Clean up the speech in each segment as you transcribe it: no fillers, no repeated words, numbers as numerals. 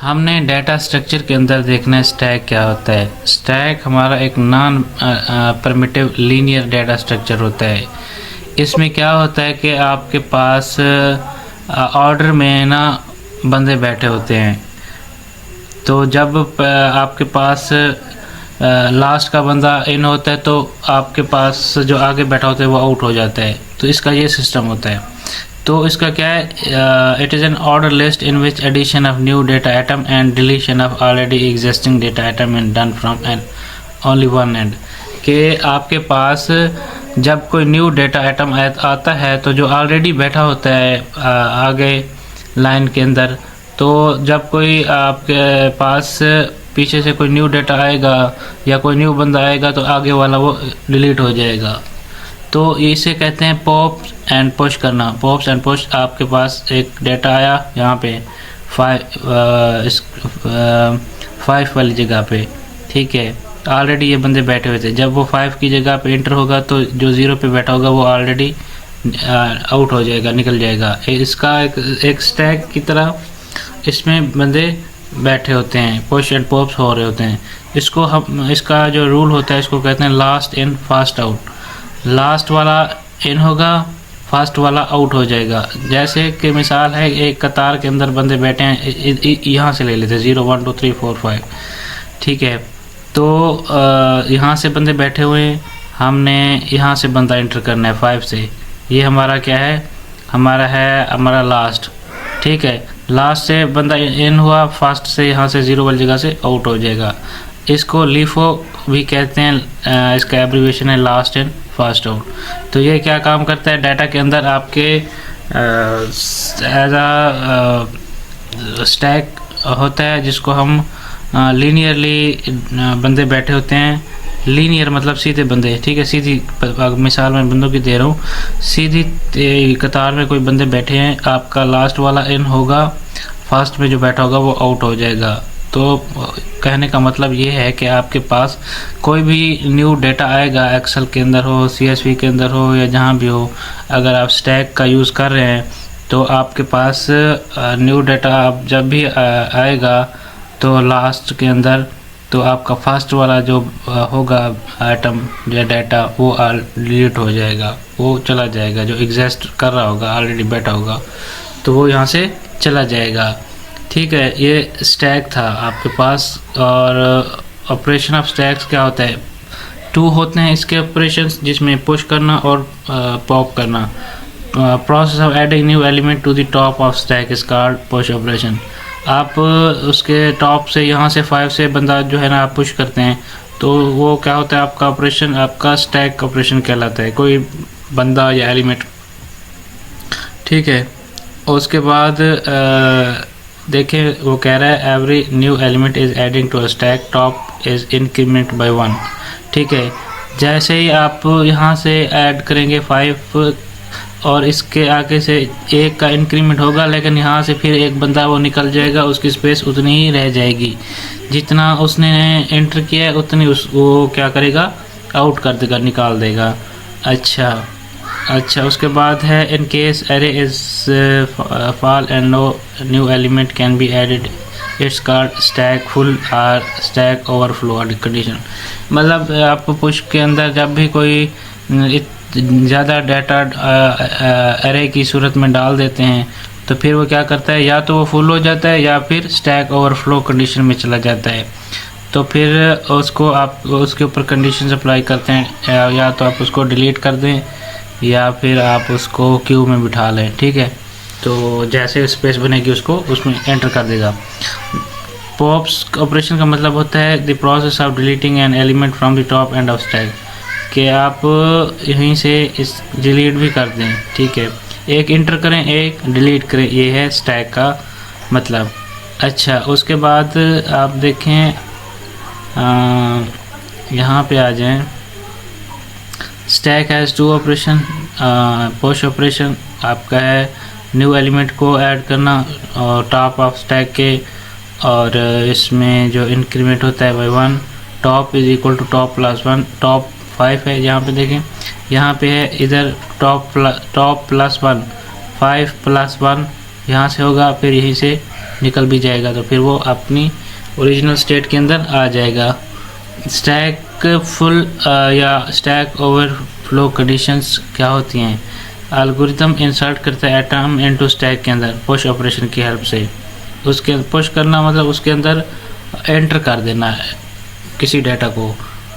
हमने data structure के अंदर देखना है स्टैक क्या होता है। स्टैक हमारा एक non primitive linear data structure होता है। इसमें क्या होता है कि आपके पास ऑर्डर में ना बंदे बैठे होते हैं, तो जब आपके पास लास्ट का बंदा इन होता है तो आपके पास जो आगे बैठा होता है वो आउट हो जाता है। तो इसका ये सिस्टम होता है। तो इसका क्या है, it is an order list in which addition of new data item and deletion of already existing data item and done from an only one end. कि आपके पास जब कोई न्यू डेटा आइटम आता है तो जो ऑलरेडी बैठा होता है आगे लाइन के अंदर, तो जब कोई आपके पास पीछे से कोई न्यू डेटा आएगा या कोई न्यू बंदा आएगा तो आगे वाला वो डिलीट हो जाएगा। तो इसे कहते हैं पॉप्स एंड पुश करना। पॉप्स एंड पुश, आपके पास एक डेटा आया यहाँ पे 5 वाली जगह पे, ठीक है, ऑलरेडी ये बंदे बैठे हुए थे। जब वो 5 की जगह पे एंटर होगा तो जो 0 पे बैठा होगा वो ऑलरेडी आउट हो जाएगा, निकल जाएगा। इसका एक स्टैक की तरह इसमें बंदे बैठे होते हैं, पुश एंड पॉप्स हो रहे होते हैं। इसको हम, इसका जो रूल होता है इसको कहते हैं last in fast out. Last वाला इन होगा, फास्ट वाला आउट हो जाएगा। जैसे कि मिसाल है, एक कतार के अंदर बंदे बैठे हैं, यहाँ से ले लेते हैं 0 1 2 3 4 5, ठीक है। तो यहाँ से बंदे बैठे हुए हैं, हमने यहाँ से बंदा एंटर करना है 5 से। ये हमारा क्या है, हमारा लास्ट, ठीक है। लास्ट से बंदा इन हुआ, फास्ट से यहाँ से 0 वाली जगह से आउट हो जाएगा। इसको लीफो भी कहते हैं, इसका एब्रीविएशन है लास्ट इन फास्ट आउट। तो ये क्या काम करता है, डाटा के अंदर आपके एज अ स्टैक होता है जिसको हम लीनियरली बंदे बैठे होते हैं। लीनियर मतलब सीधे बंदे, ठीक है। सीधी मिसाल में बंदों की दे रहा हूँ, सीधी कतार में कोई बंदे बैठे हैं, आपका लास्ट वाला इन होगा, फास्ट में जो बैठा होगा वो आउट हो जाएगा। तो कहने का मतलब ये है कि आपके पास कोई भी न्यू डेटा आएगा, एक्सेल के अंदर हो, CSV के अंदर हो या जहाँ भी हो, अगर आप स्टैक का यूज़ कर रहे हैं तो आपके पास न्यू डेटा आप जब भी आएगा तो लास्ट के अंदर तो आपका फर्स्ट वाला जो होगा आइटम या डाटा वो डिलीट हो जाएगा, वो चला जाएगा। जो एग्जिस्ट कर रहा होगा, ऑलरेडी बैठा होगा, तो वो यहाँ से चला जाएगा, ठीक है। ये स्टैक था आपके पास। और ऑपरेशन ऑफ स्टैक्स क्या होता है, 2 होते हैं इसके ऑपरेशंस, जिसमें पुश करना और पॉप करना। Process of adding new element to the top of stack is called push operation. आप उसके टॉप से, यहाँ से 5 से बंदा जो है ना आप पुश करते हैं, तो वो क्या होता है, आपका ऑपरेशन आपका स्टैक ऑपरेशन कहलाता है, कोई बंदा या एलिमेंट, ठीक है। और उसके बाद देखें, वो कह रहा है every new element is adding to a stack, top is increment by 1, ठीक है। जैसे ही आप यहाँ से ऐड करेंगे 5 और इसके आगे से 1 का इंक्रीमेंट होगा, लेकिन यहाँ से फिर एक बंदा वो निकल जाएगा, उसकी स्पेस उतनी ही रह जाएगी, जितना उसने एंटर किया है उतनी वो क्या करेगा, आउट कर देगा, निकाल देगा। अच्छा, उसके बाद है in case array is full and no new element can be added, it's called stack full और स्टैक ओवरफ्लो कंडीशन। मतलब आप पुश के अंदर जब भी कोई ज़्यादा डाटा एरे की सूरत में डाल देते हैं तो फिर वो क्या करता है, या तो वो फुल हो जाता है या फिर स्टैक ओवरफ्लो कंडीशन में चला जाता है। तो फिर उसको आप उसके ऊपर कंडीशन अप्लाई करते हैं, या तो आप उसको डिलीट कर दें या फिर आप उसको क्यू में बिठा लें, ठीक है। तो जैसे स्पेस बनेगी उसको उसमें एंटर कर देगा। पॉप्स ऑपरेशन का मतलब होता है the process of deleting an element from the top end of stack, कि आप यहीं से इस डिलीट भी कर दें, ठीक है। एक इंटर करें, एक डिलीट करें, ये है स्टैक का मतलब। अच्छा, उसके बाद आप देखें, यहाँ पे आ जाएं, stack has 2 operation. Push operation आपका है न्यू एलिमेंट को ऐड करना और टॉप ऑफ स्टैक के, और इसमें जो इंक्रीमेंट होता है by 1, top is equal to top plus 1, top 5 है। यहाँ पे देखें, यहाँ पे है इधर टॉप प्लस 1, 5 प्लस 1 यहाँ से होगा, फिर यहीं से निकल भी जाएगा तो फिर वो अपनी ओरिजिनल स्टेट के अंदर आ जाएगा। स्टैक फुल या स्टैक ओवरफ्लो कंडीशंस क्या होती हैं? एल्गोरिथम इंसर्ट करता है एटम इनटू स्टैक के अंदर पुश ऑपरेशन की हेल्प से। उसके पुश करना मतलब उसके अंदर एंटर कर देना है किसी डाटा को।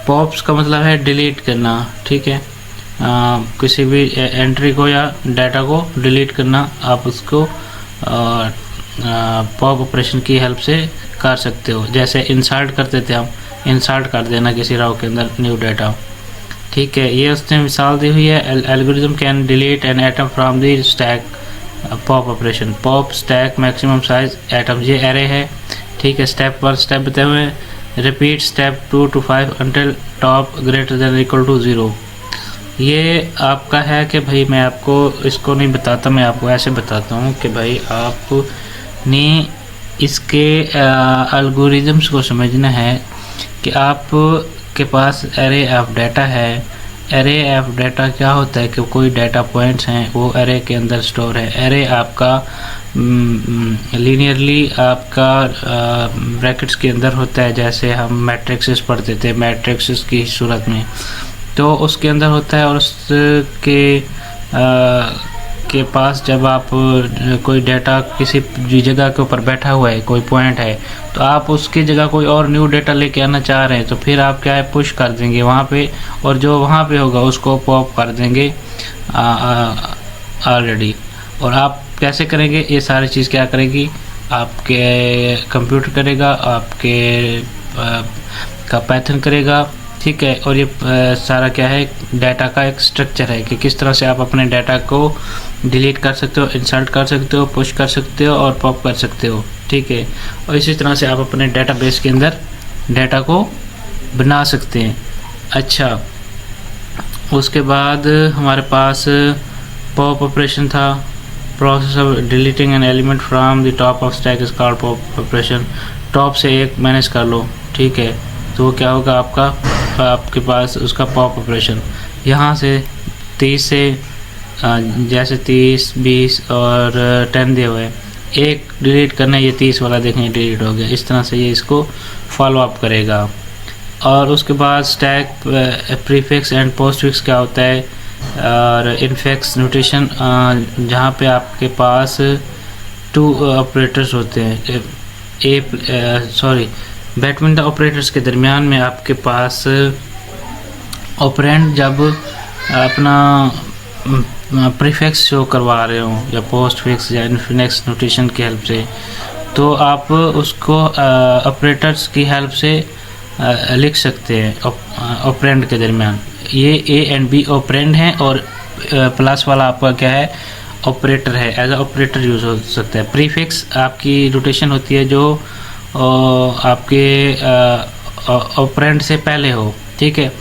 पॉप्स का मतलब है डिलीट करना, ठीक है, किसी भी एंट्री को या डाटा को डिलीट करना आप उसको पॉप ऑपरेशन की हेल्प से कर सकते हो। जैसे इंसर्ट करते थे हम, इंसर्ट कर देना किसी रो के अंदर न्यू डाटा, ठीक है। ये उसने मिसाल दी हुई है, algorithm can delete an item from the stack pop operation. Pop stack maximum size item, ये एरे है, ठीक है। स्टेप 1 स्टेप बताए हुए हैं, repeat step 2 to 5 until top greater than equal to 0। ये आपका है कि भाई मैं आपको इसको नहीं बताता, मैं आपको ऐसे बताता हूँ कि भाई आपने इसके एल्गोरिथम्स को समझना है कि आप के पास एरे ऑफ डाटा है। एरे ऑफ डाटा क्या होता है कि कोई डाटा पॉइंट्स हैं वो एरे के अंदर स्टोर है। एरे आपका लीनियरली आपका ब्रैकेट्स के अंदर होता है, जैसे हम मैट्रिक्सेस पढ़ते थे मैट्रिक्सेस की सूरत में, तो उसके अंदर होता है। और उसके के पास जब आप कोई डाटा किसी जगह के ऊपर बैठा हुआ है, कोई पॉइंट है, तो आप उसकी जगह कोई और न्यू डाटा लेके आना चाह रहे हैं, तो फिर आप क्या है पुश कर देंगे वहाँ पे, और जो वहाँ पे होगा उसको पॉप कर देंगे ऑलरेडी। और आप कैसे करेंगे? ये सारी चीज़ क्या करेगी? आपके कंप्यूटर करेगा, आपके का पाइथन करेगा, ठीक है। और ये सारा क्या है, डाटा का एक स्ट्रक्चर है कि किस तरह से आप अपने डाटा को डिलीट कर सकते हो, इंसर्ट कर सकते हो, पुश कर सकते हो और पॉप कर सकते हो, ठीक है। और इसी तरह से आप अपने डेटाबेस के अंदर डाटा को बना सकते हैं। अच्छा, उसके बाद हमारे पास पॉप ऑपरेशन था। Process of deleting an element from the top of stack is called pop operation. Top से एक मैनेज कर लो, ठीक है, तो वो क्या होगा आपके पास उसका पॉप ऑपरेशन। यहाँ से 30 से जैसे 30, 20 और 10 दिए हुए, एक डिलीट करना है, ये 30 वाला देखें डिलीट हो गया। इस तरह से ये इसको फॉलो अप करेगा। और उसके बाद स्टैक प्रीफिक्स एंड पोस्टफिक्स क्या होता है, और इनफिक्स नोटेशन जहाँ पे आपके पास 2 ऑपरेटर्स होते हैं, बिटवीन द ऑपरेटर्स के दरमियान में आपके पास ऑपरेंड जब अपना प्रीफिक्स शो करवा रहे हो या पोस्टफिक्स या इनफिक्स नोटेशन की हेल्प से, तो आप उसको ऑपरेटर्स की हेल्प से लिख सकते हैं ऑपरेंड के दरमियान। ये ए एंड बी ऑपरेंड हैं, और प्लस वाला आपका क्या है, ऑपरेटर है, एज अ ऑपरेटर यूज़ हो सकता है। प्रीफिक्स आपकी रोटेशन होती है जो आपके ऑपरेंड से पहले हो, ठीक है।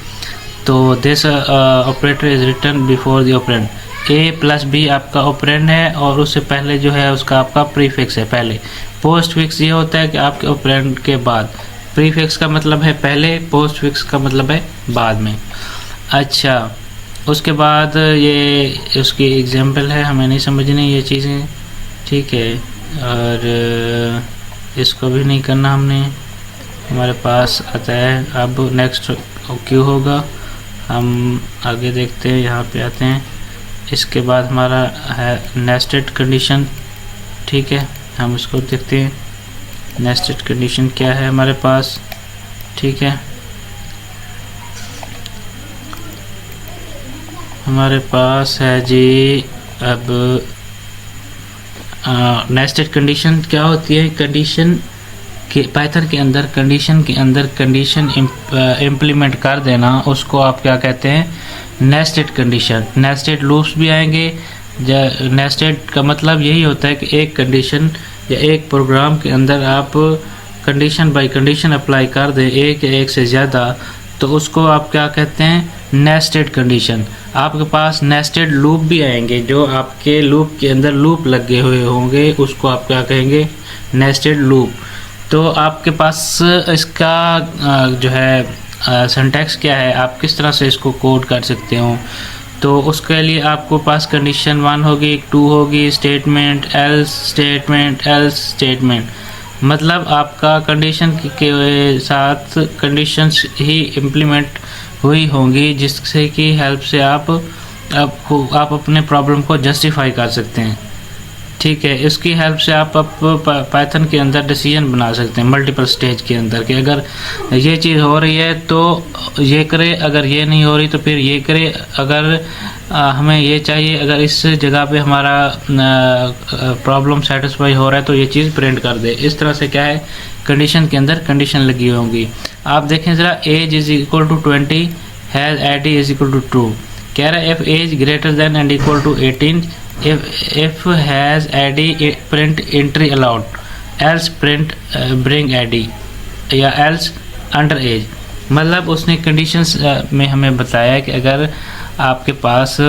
तो this operator is written before the operand. A plus B आपका ऑपरेंड है और उससे पहले जो है उसका आपका प्रीफिक्स है पहले। पोस्ट फिक्स ये होता है कि आपके ऑपरेंड के बाद। प्रीफिक्स का मतलब है पहले, पोस्ट फिक्स का मतलब है बाद में। अच्छा, उसके बाद ये उसकी एग्जांपल है, हमें नहीं समझनी ये चीज़ें, ठीक है। और इसको भी नहीं करना हमने, हमारे पास आता है। अब नेक्स्ट क्यों होगा, हम आगे देखते हैं, यहाँ पे आते हैं। इसके बाद हमारा है नेस्टेड कंडीशन, ठीक है, हम इसको देखते हैं। नेस्टेड कंडीशन क्या है हमारे पास, ठीक है। हमारे पास है जी, अब नेस्टेड कंडीशन क्या होती है, कंडीशन के पाइथन के अंदर कंडीशन के अंदर कंडीशन इम्प्लीमेंट कर देना, उसको आप क्या कहते हैं, नेस्टेड कंडीशन। नेस्टेड लूप्स भी आएंगे। नेस्टेड का मतलब यही होता है कि एक कंडीशन या एक प्रोग्राम के अंदर आप कंडीशन बाय कंडीशन अप्लाई कर दें, एक या एक से ज़्यादा, तो उसको आप क्या कहते हैं, नेस्टेड कंडीशन। आपके पास नेस्टेड लूप भी आएंगे, जो आपके लूप के अंदर लूप लगे हुए होंगे, उसको आप क्या कहेंगे, नेस्टेड लूप। तो आपके पास इसका जो है सिंटैक्स क्या है, आप किस तरह से इसको कोड कर सकते हो। तो उसके लिए आपको पास कंडीशन 1 होगी, 2 होगी, स्टेटमेंट एल्स स्टेटमेंट, मतलब आपका कंडीशन के साथ कंडीशंस ही इम्प्लीमेंट हुई होंगी जिससे कि हेल्प से आप अपने प्रॉब्लम को जस्टिफाई कर सकते हैं। ठीक है, इसकी हेल्प से आप पाइथन के अंदर डिसीजन बना सकते हैं मल्टीपल स्टेज के अंदर कि अगर ये चीज़ हो रही है तो ये करे, अगर ये नहीं हो रही तो फिर ये करे, अगर हमें ये चाहिए, अगर इस जगह पे हमारा प्रॉब्लम सेटिस्फाई हो रहा है तो ये चीज़ प्रिंट कर दे। इस तरह से क्या है, कंडीशन के अंदर कंडीशन लगी होंगी। आप देखें ज़रा, age is equal to 20 has ID is equal to true, कह रहा है if age greater than and equal to 18, if has id print entry allowed, else print bring id या else under age। मतलब उसने कंडीशंस में हमें बताया कि अगर आपके पास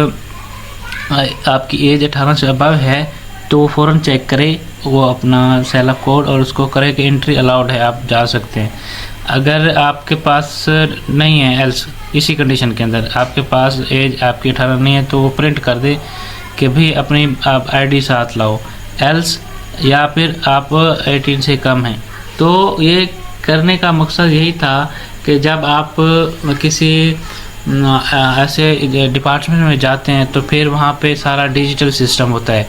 आपकी एज 18 से अबव है तो वो फ़ौरन चेक करे वो अपना सेल्फ कोड और उसको करे कि एंट्री अलाउड है, आप जा सकते हैं। अगर आपके पास नहीं है, एल्स इसी कंडीशन के अंदर आपके पास एज आपकी 18 नहीं है तो वो प्रिंट कर दे कि भाई अपनी आप आईडी साथ लाओ, एल्स या फिर आप 18 से कम हैं। तो ये करने का मकसद यही था कि जब आप किसी ऐसे डिपार्टमेंट में जाते हैं तो फिर वहाँ पे सारा डिजिटल सिस्टम होता है,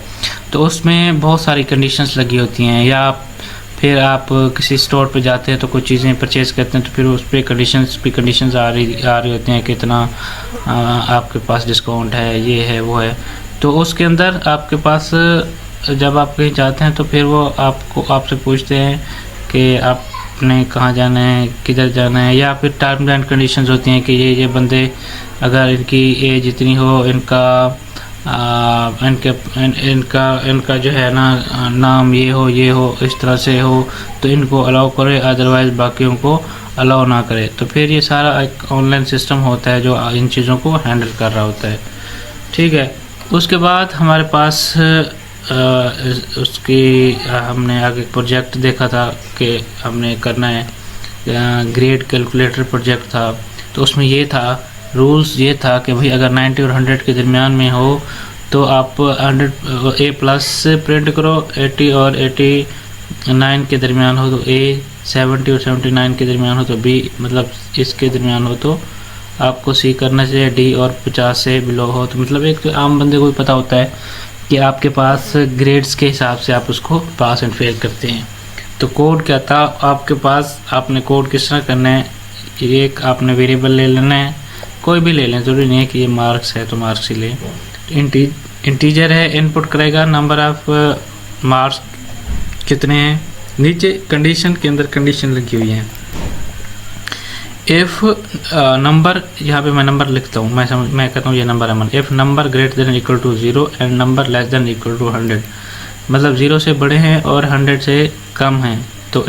तो उसमें बहुत सारी कंडीशंस लगी होती हैं, या फिर आप किसी स्टोर पे जाते हैं तो कुछ चीज़ें परचेज करते हैं तो फिर उस पर कंडीशंस आ रही होती हैं कि इतना आपके पास डिस्काउंट है, ये है वो है। तो उसके अंदर आपके पास जब आप कहीं जाते हैं तो फिर वो आपसे पूछते हैं कि आपने कहाँ जाना है, किधर जाना है, या फिर टर्म्स एंड कंडीशंस होती हैं कि ये बंदे अगर इनकी एज इतनी हो, इनका जो है ना नाम ये हो इस तरह से हो तो इनको अलाउ करे, अदरवाइज़ बाकियों को अलाउ ना करे। तो फिर ये सारा एक ऑनलाइन सिस्टम होता है जो इन चीज़ों को हैंडल कर रहा होता है। ठीक है, उसके बाद हमारे पास उसकी हमने आगे प्रोजेक्ट देखा था कि हमने करना है, ग्रेड कैलकुलेटर प्रोजेक्ट था। तो उसमें ये था, रूल्स ये था कि भाई अगर 90 और 100 के दरमियान में हो तो आप 100 ए प्लस से प्रिंट करो, 80 और 89 के दरमियान हो तो ए, 70 और 79 के दरमियान हो तो बी, मतलब इसके दरमियान हो तो आपको सी करना चाहिए, डी और 50 से बिलो हो तो मतलब एक आम बंदे को भी पता होता है कि आपके पास ग्रेड्स के हिसाब से आप उसको पास एंड फेल करते हैं। तो कोड क्या था आपके पास, आपने कोड किस तरह करना है, एक आपने वेरिएबल ले लेना है, कोई भी ले लें, ज़रूरी नहीं है कि ये मार्क्स है तो मार्क्स ही लें। इंटीजर है, इनपुट करेगा नंबर ऑफ मार्क्स कितने हैं, नीचे कंडीशन के अंदर कंडीशन लगी हुई है। इफ़ नंबर, यहाँ पे मैं नंबर लिखता हूँ, मैं कहता हूँ ये नंबर है, if number greater than equal to 0 and number less than equal to 100, मतलब 0 से बड़े हैं और 100 से कम हैं। तो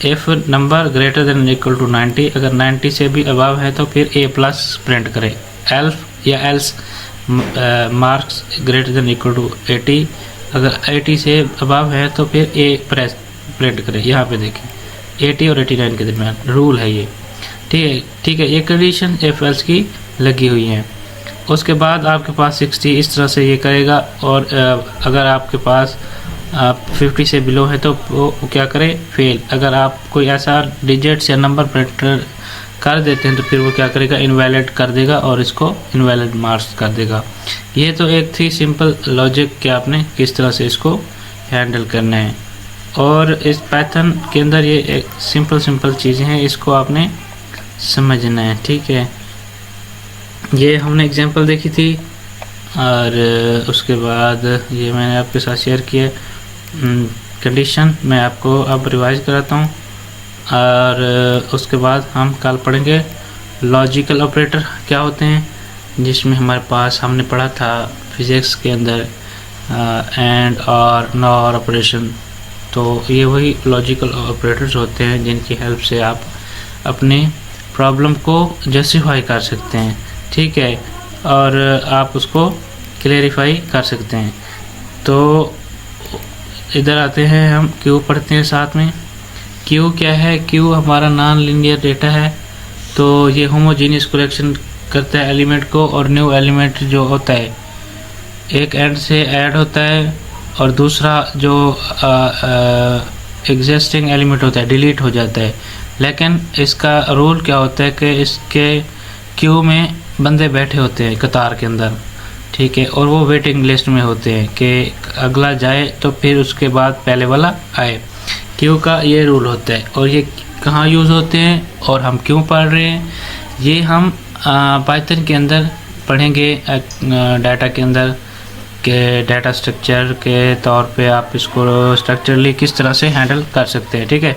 if number greater than equal to 90, अगर 90 से भी अबव है तो फिर ए प्लस प्रिंट करें, else marks greater than equal to 80, अगर 80 से अबव है तो फिर ए प्रिंट करें। यहाँ पे देखें 80 और 89 के दरमियान रूल है ये। ठीक है, ये कंडीशन इफ एल्स की लगी हुई है। उसके बाद आपके पास 60 इस तरह से ये करेगा, और अगर आपके पास 50 से बिलो है तो वो क्या करे, फेल। अगर आप कोई ऐसा डिजिट्स या नंबर प्रिंट कर देते हैं तो फिर वो क्या करेगा, इनवैलिड कर देगा और इसको इनवैलिड मार्क्स कर देगा। ये तो एक थी सिंपल लॉजिक कि आपने किस तरह से इसको हैंडल करना है। और इस पाइथन के अंदर ये एक सिंपल चीज़ें हैं, इसको आपने समझना है। ठीक है, ये हमने एग्जांपल देखी थी और उसके बाद ये मैंने आपके साथ शेयर किया कंडीशन। मैं आपको अब रिवाइज कराता हूँ और उसके बाद हम कल पढ़ेंगे लॉजिकल ऑपरेटर क्या होते हैं, जिसमें हमारे पास हमने पढ़ा था फिज़िक्स के अंदर एंड और नॉर ऑपरेशन। तो ये वही लॉजिकल ऑपरेटर्स होते हैं जिनकी हेल्प से आप अपने प्रॉब्लम को जस्टिफाई कर सकते हैं। ठीक है, और आप उसको क्लेरिफाई कर सकते हैं। तो इधर आते हैं, हम क्यू पढ़ते हैं साथ में। क्यू क्या है, क्यू हमारा नॉन लीनियर डेटा है। तो ये होमोजीनियस कलेक्शन करता है एलिमेंट को, और न्यू एलिमेंट जो होता है एक एंड से ऐड होता है और दूसरा जो एग्जिस्टिंग एलिमेंट होता है डिलीट हो जाता है। लेकिन इसका रूल क्या होता है कि इसके क्यू में बंदे बैठे होते हैं कतार के अंदर, ठीक है, और वो वेटिंग लिस्ट में होते हैं कि अगला जाए तो फिर उसके बाद पहले वाला आए। क्यू का ये रूल होता है। और ये कहाँ यूज़ होते हैं और हम क्यों पढ़ रहे हैं, ये हम पाइथन के अंदर पढ़ेंगे, डाटा के अंदर के डाटा स्ट्रक्चर के तौर पे आप इसको स्ट्रक्चरली किस तरह से हैंडल कर सकते हैं, ठीक है।